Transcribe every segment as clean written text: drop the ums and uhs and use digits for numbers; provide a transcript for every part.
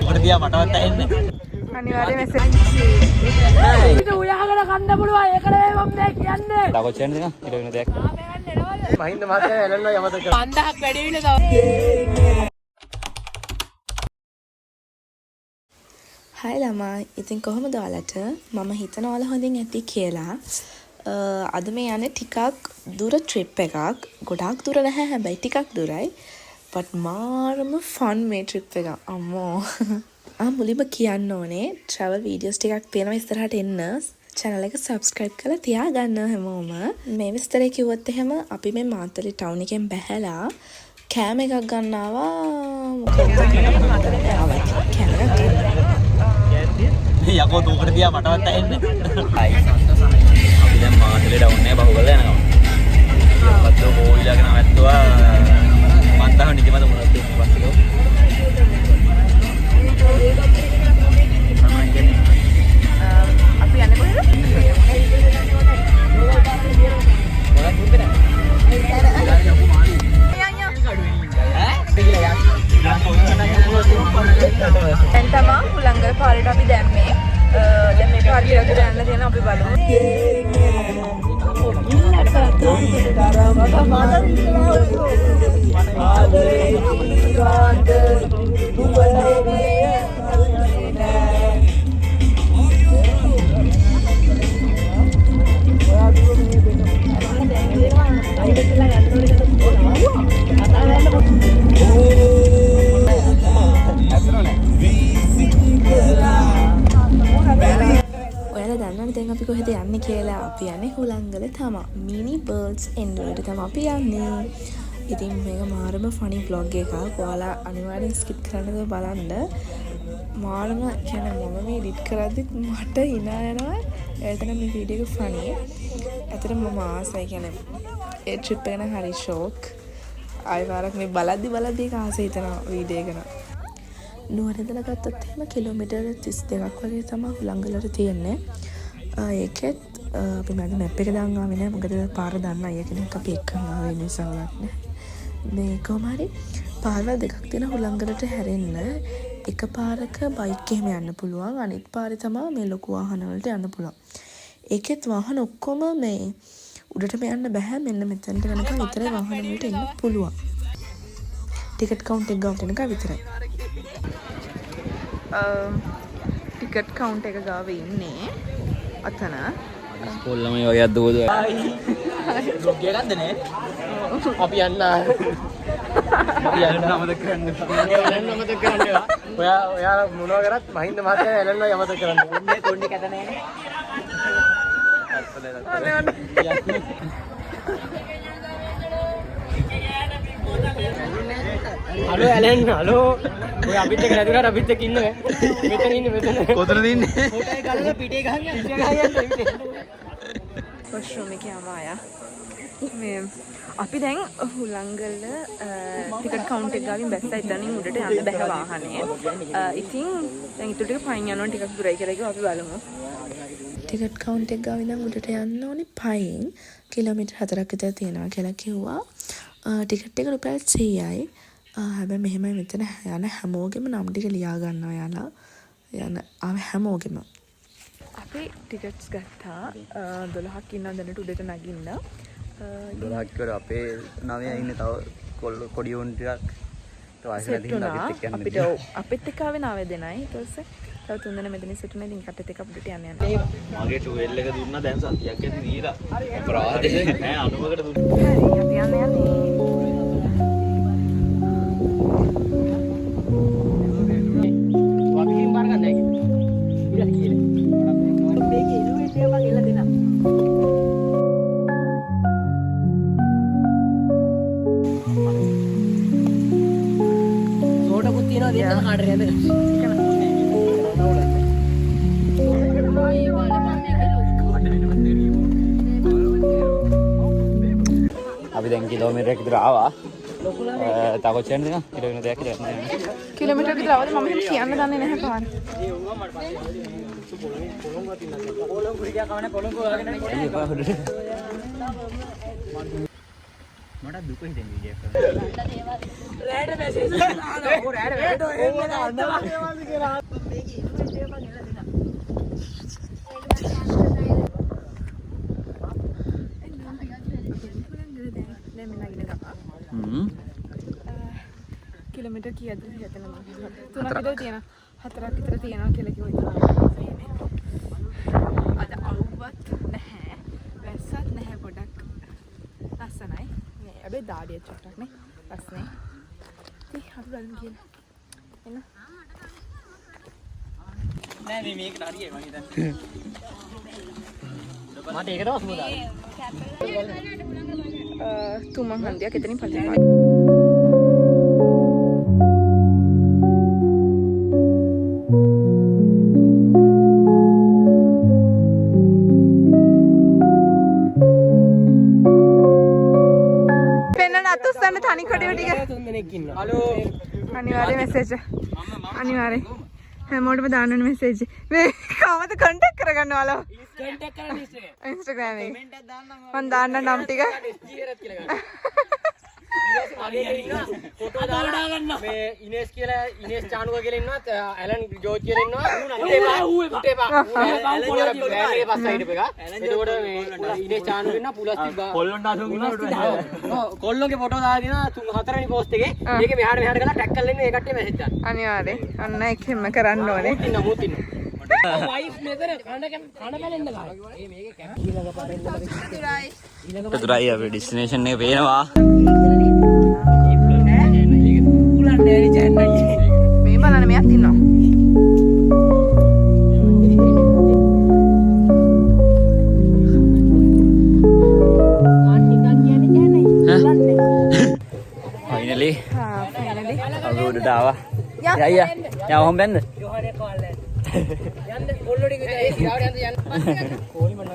උඩ තියා මටවත් ඇහෙන්නේ. අනිවාර්යයෙන් මෙසේජ්. ඒක උයහකට කන්න පුළුවන්. ඒකට මම දැන් කියන්නේ. තා කොච්චරද නිකන් ඊට වෙන දෙයක්. මහින්ද මහත්තයා ඇලෙනවා යමතක කරා. 5000ක් වැඩි වෙන තව. හයි ළමා, ඉතින් කොහොමද ඔයාලට? මම හිතනවා ඔයාලා හොඳින් ඇති කියලා. අද මේ යන්නේ ටිකක් දුර ට්‍රිප් එකක්. ගොඩාක් දුර නැහැ හැබැයි ටිකක් දුරයි. but මාරම ෆන් මේ ට්‍රිප් එක. අම්මෝ. මුලින්ම කියන්න ඕනේ travel videos ටිකක් තියෙනවා ඉස්සරහට එන්න. channel එක subscribe කරලා තියාගන්න හැමෝම. මේ විස්තරේ කිව්වොත් එහෙම අපි මේ මාතලේ ටවුන් එකෙන් බැහැලා කෑම එකක් ගන්න ආවා. යකෝ දුකට තියා මටවත් ඇහෙන්නේ. අපි දැන් මාතලේ ඩවුන් එක බහුව කරලා යනවා. පත්තු කොයිලාගෙන නැවැත්තුවා. මන්දහ නිදිමත මොනවද මේ පස්සේලෝ. අපි යන්නේ කොහෙද? දැන් තමයි හුලංගල පාරේට අපි දැම්මේ. දැන් මේක හරියට යන්න තියෙන අපි ඔයාලා දන්නවනේ දැන් අපි කොහෙද යන්නේ කියලා. අපි යන්නේ හුලංගල තමයි. මිනි බර්ඩ්ස් එන්ඩ් වලට තමයි අපි යන්නේ. ඉතින් මේක මාරම ෆනි vlog එකක්. ඔයාලා අනිවාර්යෙන් ස්කිප් කරන්නද බලන්න. මාරම කියන්නේ මම මේ එඩිට් කරද්දි මට hina යනවා. ඒතන මේ වීඩියෝ එක ෆනි. ඇත්තටම මම ආසයි කියන්නේ ඒ ට්‍රිප් එක නම් හරි ෂෝක්. ආයි වාරක් මේ බලද්දි ඒක ආසයි හිතනවා වීඩියෝ එක නම්. නුවරදලා ගත්තොත් එහෙම කිලෝමීටර් 32ක් වගේ තමයි හුලංගලට තියෙන්නේ. ඒකෙත් අපි මම මැප් එක දාන් ආවේ නෑ මොකද පාර දන්න අය කෙනෙක් අපි එක්කම ආවේ නිසා වලක් නෑ. මේ කොහමරි පාරවල් දෙකක් තියෙන හුලංගලට හැරෙන්න එක පාරක බයික් එහෙම යන්න පුළුවන්. අනිත් පාරේ තමයි මේ ලොකු වාහන වලට යන්න පුළුවන්. ඒකෙත් වාහන ඔක්කොම මේ උඩටම යන්න බෑ. මෙන්න මෙතනට වෙනකන් විතරයි වාහන වලට එන්න පුළුවන්. ටිකට් කවුන්ට් එක ගාවට එනකන් විතරයි. ටිකට් කවුන්ට් එක ගාව ඉන්නේ අතන. ස්කෝල් ළමයි වගේ අද්දෝද. බ්ලොග් එකක් ගන්නනේ. අපි යන්න. අපි යන්න අමතක කරන්න. යන්න අමතක කරන්න. ඔයා මොනවා කරත් මහින්ද මහත්තයා ඇලෙනවා යමතක කරන්න. ඔන්නේ කොණ්ඩේ කැත නැහැ. Hello Allen hello. ඔය අපිත් එක්ක නැතුණාට අපිත් එක්ක ඉන්නේ. මෙතන ඉන්නේ මෙතන. කොතනද ඉන්නේ? ෆෝටෝ එක ගලලා පිටේ ගහන්න ඉන්නේ. වොෂ්රූම් එකේ ආවා. මේ අපි දැන් හුලංගල ටිකට් කවුන්ට් එක ගාවින් බැස්සා ඉතින් උඩට යන්න බැහැ වාහනේ. ඉතින් දැන් ඊට ටික පයින් යනවා ටිකක් දුරයි කියලා කිව්වා අපි බලමු. ටිකට් කවුන්ට් එක ගාවින් නම් උඩට යන්න ඕනේ පයින් කිලෝමීටර් 4ක් විතර තියෙනවා කියලා කිව්වා. ටිකට් එක රුපියල් 100යි. හැබැයි මෙහෙමයි මෙතන යන හැමෝගෙම නම් ටික ලියා ගන්නවා යාලා. යන හැමෝගෙම. අපි ටිකට්ස් ගත්තා 12ක් ඉන්නවා දැනට උඩට නගින්න. 12ක් කියලා අපේ 9 ඉන්නේ තව පොඩි උන් ටිකක් අපිත් එක්ක ආවේ 9 දෙනයි. ඊට පස්සේ තව 3 දෙනා මෙතන සිටුනේ. ඉතින් කට්ටියත් එක්ක අපිට යන්න යනවා. මගේ ටුවෙල් එක දුන්නා දැන් සතියක් ඇති දීලා. අපරාධේ නෑ 90කට දුන්නා. හරි අපි යන්නේ. වගකීම් බාර ගන්න නැහැ. ඉතින් කියලා. මේකේ ඉනුවෙට් එක මම කියලා දෙනවා. සෝටකුත් තියනවා දෙන්න කාටද නේද? අපි දැන් කිලෝමීටරයක් විතර ආවා. තා කොච්චරද නිකන් කිලෝමීටර දෙකක් කියලා යනවා. කිලෝමීටර් විතර ආවද මම එහෙම කියන්න දන්නේ නැහැ පාර. මට දුක හිතෙන වීඩියෝ කිලෝමීටර් කීයද හිතනවා 3ක් විතර තියෙනවා 4ක් විතර තියෙනවා කියලා කිව්වා. අද අවුවත් නැහැ. වැස්සත් නැහැ පොඩක්. ලස්සනයි. මේ හැබැයි දාඩිය චුට්ටක් නේ. ලස්සනයි. ඉතින් අපි බලමු කියලා. එන්න. නෑ මේ මේක හරියයි මම හිතන්නේ. මට ඒකටම සුමුදායි. තුමන් හන්දියක් එතනින් පල්ලෙහාට. තනි කඩේ ටික හලෝ අනිවාර්ය මෙසේජ් අනිවාර්ය හැමෝටම දාන්න ඕනේ මෙසේජ් මේ කවමද කන්ටැක්ට් කරගන්න ඔයාලා කන්ටැක්ට් කරන්න ඉන්ස්ටාග්‍රෑම් එකේ මම දාන්න නම් ටික ෆොටෝ දාලා ගන්න මේ ඉනේස් කියලා ඉනේස් චානුක කියලා ඉන්නවා ඇලන් ජෝර්ජ් කියලා ඉන්නවා උටේපා බෑන්ඩේ පස්සේ හිටපු එක එතකොට මේ ඉනේස් චානුක ඉන්නවා පුලස් තිබ්බා කොල්ලොන්ට අසුන් වුණා කොල්ලෝගේ ෆොටෝ දාලා දිනා 4 වෙනි පෝස්ට් එකේ මේක මෙහාට කරලා ටැග් කරලා ඉන්නේ ඒ කට්ටිය මෙසේජ් දාන්න අනිවාර්ය අන්න එකෙන්ම කරන්න ඕනේ මුත් ඉන්න වයිෆ් මෙතන කන බැලෙන්න ගාන මේක කැම ඊළඟ පාරෙන් චතුරායි අපේ ඩෙස්ටිනේෂන් එක පේනවා මේ බලන්න මෙයක් ඉන්නවා ෆයිනලි ෆයිනලි අපි උඩට ආවා යයියා යා ඔහොම බැන්ද යන්න කොල්ලෝ ටික ඒ ඉරාවට යන්න කෝලි මන්න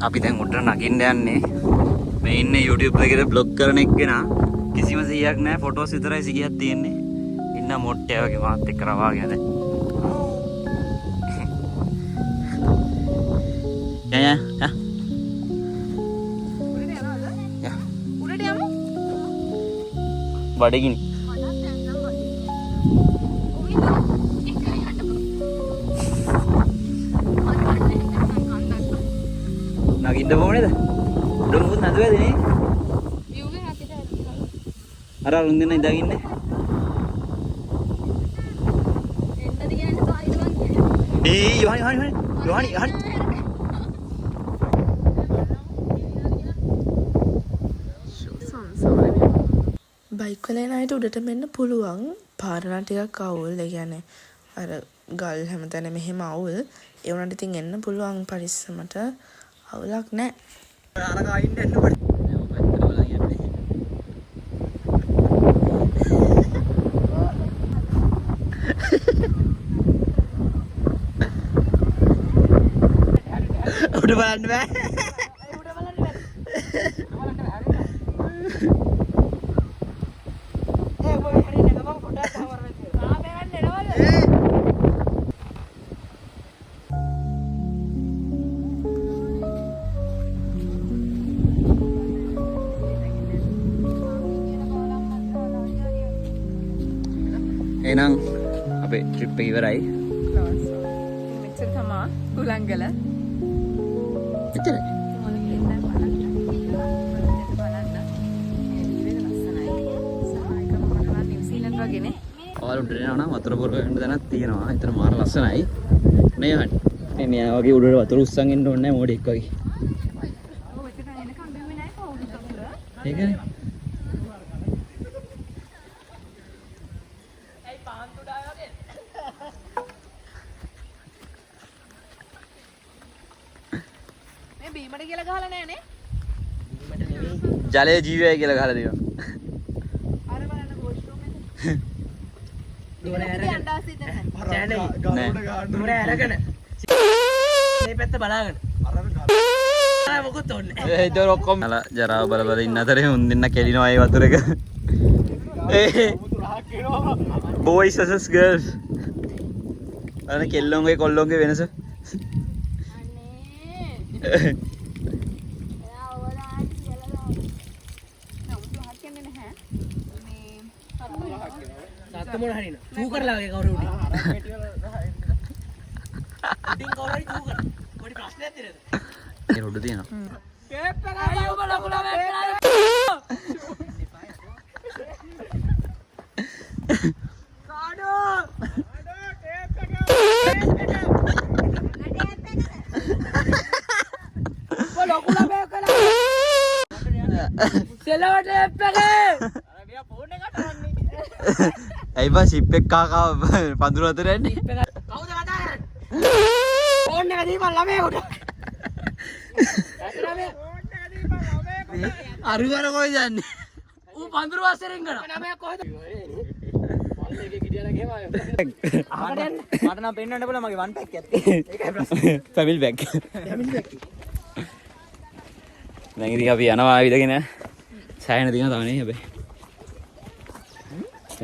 අපි දැන් උඩට නගින්න යන්නේ මේ ඉන්නේ YouTube එකේ බ්ලොග් කරන එක්කෙනා කිසිම 100ක් නැහැ ෆොටෝස් විතරයි 100ක් තියෙන්නේ ඉන්න මොට්ටය වගේ මාත් එක්ක රවාගෙන ය උඩට යමු බඩගිනි නගින්න ඕනේද උඩමුත් නැතුවද නේ view එක අතට අර අරුන් දෙන්න ඉඳගෙන ඉන්නේ එන්නද කියන්නේ කායිද මං කියන්නේ යෝහනි බයික් වල යන අයට උඩට මෙන්න පුළුවන් පාරණ ටිකක් අවුල් ඒ කියන්නේ අර ගල් හැමතැන මෙහෙම අවුල් ඒ වුණාට ඉතින් එන්න පුළුවන් පරිස්සමට අවුලක් නැහැ අර ගායින් එන්න බඩ උඩ බලන්න බෑ එහෙනම් අපේ ට්‍රිප් එක ඉවරයි මෙච්චර තමා හුලංගල. එච්චරයි. ඔයාලට යනවා නම් වතුර පොර වෙන්න දැනක් තියෙනවා. එතන මාර ලස්සනයි. නේ යහනි. මේ මෙයා වගේ උඩට වතුර උස්සන් එන්න ඕනේ නැහැ මොඩෙක් වගේ. ඒකනේ. මේ බීමට කියලා ගහලා නැහැ නේ. ජලයේ ජීවයයි කියලා ගහලා දෙනවා. අර බලන්න වොෂ්රූම් එක. නෑ. ජරාව බල බල ඉන්න අතරේ උන් දෙන්න කෙලිනවා ඒ වතුර එක. Boys versus girls. අර කෙල්ලොන්ගේ කොල්ලොන්ගේ වෙනස. සත්තු මොන හරින චූ කරලා වගේ කවුරු උඩින් කවුරු හරි චූ කරා පොඩි ප්‍රශ්නයක් තියෙනද ඒ රොඩ තියෙනවා කේප් එක අයියෝ බලකුලා වෙන්න කාඩෝ කේප් එක බලකුලා බේකලා සෙලවට කේප් එක අර මෙයා ෆෝන් එකට වන්නේ ඇයි බා ෂිප් එක කාකා පඳුර අතර යන්නේ කවුද කතා කරන්නේ ෆෝන් එක දීපන් ළමයෙකුට අරු කර කොහෙද යන්නේ ඌ පඳුර වස්සරින් කරා ළමයා කොහෙද පල්ලේගේ ගිඩියලා ගෙම ආයෝ මට නම් පෙන්නන්න බල මගේ වන් පැක් එකක් ඒකයි ප්‍රශ්නේ ෆැමිලි බෑග් ෆැමිලි පැක් දැන් ඉතින් අපි යනවා විදගෙන සෑහෙන දින තමයි නේ හැබැයි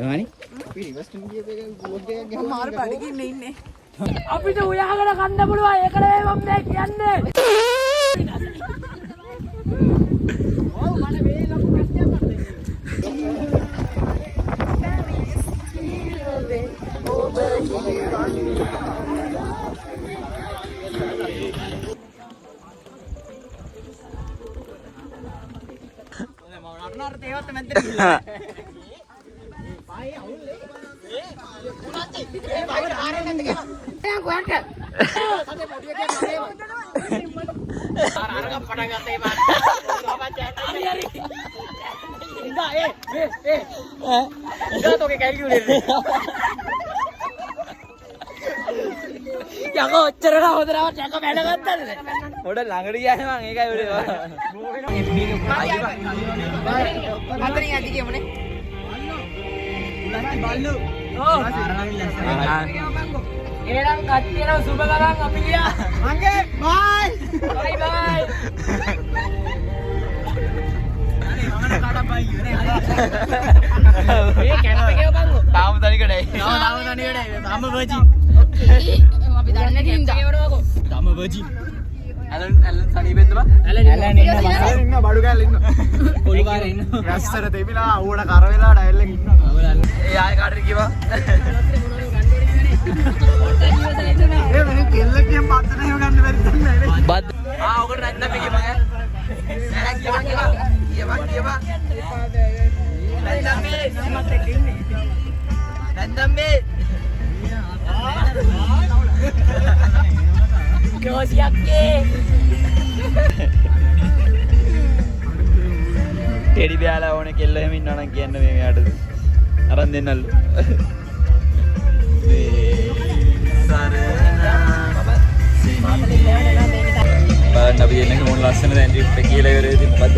එවනි මාර බඩගින්න ඉන්නේ අපිට උයහකට කන්න පුළුවන් ඒකට මම මේ කියන්නේ ඔව් මම මේ ලොකු ප්‍රශ්නයක් කරන්නේ මම නරනර තේවත් මැද්දට ගිහලා යකෝ ඔච්චරට හොදරවට යකෝ වැඩගත්තද පොඩ ළඟට ගියානේ මං ඒකයි උඩේ අතනින් අදි කියමුනේ බල්ලු ඒනම් කට්ටියව සුබ කරන් අපි ගියා මංගේ බයි බයි බයි අනේ මම කාඩ බයි නේ මේ කැනප් එකේ බංගෝ තාම තනිකඩයි තාම තනිකඩයි තාම වර්ජින් අපි දන්නේ හින්දා තාම වර්ජින් ඇලන් සනීපෙන්ද බා ඇලන් ඉන්න බඩු කෑල්ල ඉන්න කොළු කාරේ ඉන්න රැස්සර දෙමිලා ඌට කර වෙලා ඩයල් එකේ ඉන්නවා ඒ ආයෙ කාටද කිව්වා ඒ වෙන කෙල්ලකින් බද්ද නේව ගන්න බැරි තමයි බද්ද ඔකට නැත්නම් මේක මම කියවා නැත්නම් මේ කෝසියක්කේ ටෙඩි බෑලා ඕනේ කෙල්ල එහෙම ඉන්නවනම් කියන්න මේ මෙයාට අරන් දෙන්නලු බලන්න අපි දෙන්නක මොන ලස්සන දැන් ට්‍රිප් එක කියලා ඉවර වෙද්දි මොකක්ද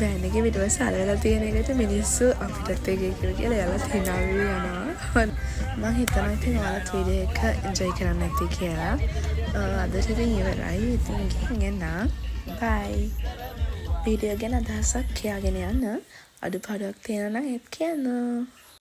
වෑන් එකේ පිටුපස්ස අරවලා තියෙන එකට මිනිස්සු අපිටත් එක එක කියලා යාලා හිනාවි යනවා. මම හිතනවා ඉතින් ඔයාලත් වීඩියෝ එක එන්ජොයි කරන්න ඇති කියලා. අදට ඉතින් ඉවරයි. ඉතින් ගිහින් එන්න. බයි. වීඩියෝ ගැන අදහසක් කියාගෙන යන්න. අඩුපාඩුවක් තියෙනවා නම් ඒත් කියන්න.